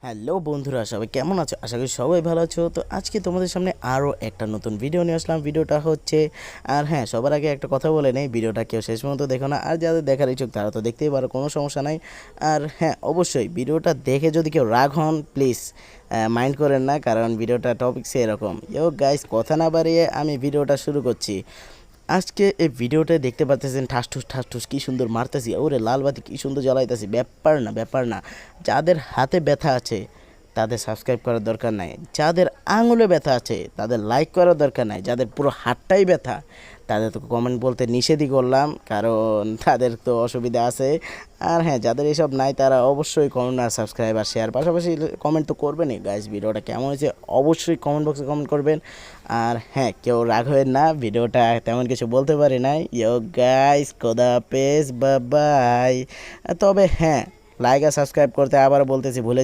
Hello বন্ধুরা, সবাই কেমন আছো? আশা করি সবাই ভালো আছো। তো আজকে তোমাদের সামনে আরও একটা নতুন ভিডিও নিয়ে আসলাম। ভিডিওটা হচ্ছে, আর হ্যাঁ, সবার আগে একটা কথা বলে নেই, ভিডিওটা কেউ শেষ পর্যন্ত দেখো না। আর যাদের দেখার ইচ্ছুক তারা তো দেখতেই পারো, কোনো সমস্যা নাই। আর হ্যাঁ, অবশ্যই ভিডিওটা দেখে যদি কেউ রাগ হন, প্লিজ মাইন্ড করেন না, কারণ ভিডিওটা টপিকসে এরকম। গাইস, কথা না বাড়িয়ে আমি ভিডিওটা শুরু করছি। আজকে এই ভিডিওটা দেখতে পাচ্ছেন, ঠাসঠুস ঠাসঠুস কি সুন্দর মারতেছি, ওরে লাল বাতি কি সুন্দর জ্বালাইতেছি। ব্যাপার না, ব্যাপার না। যাদের হাতে ব্যথা আছে তাদের সাবস্ক্রাইব করার দরকার নাই, যাদের আঙুলে ব্যথা আছে তাদের লাইক করার দরকার নাই, যাদের পুরো হাতটাই ব্যথা তাদের তো কমেন্ট বলতে নিষেধই করলাম, কারণ তাদের তো অসুবিধা আছে। আর হ্যাঁ, যাদের এসব নাই তারা অবশ্যই কমেন্ট আর সাবস্ক্রাইব আর শেয়ার পাশাপাশি কমেন্ট তো করবেনই। গাইস, ভিডিওটা কেমন হয়েছে অবশ্যই কমেন্ট বক্সে কমেন্ট করবেন। আর হ্যাঁ, কেউ রাগ হবেন না, ভিডিওটা তেমন কিছু বলতে পারি নাই। গাইস, খোদা হাফেজ, বাই। তবে হ্যাঁ, লাইক আর সাবস্ক্রাইব করতে আবার বলতেছি ভুলে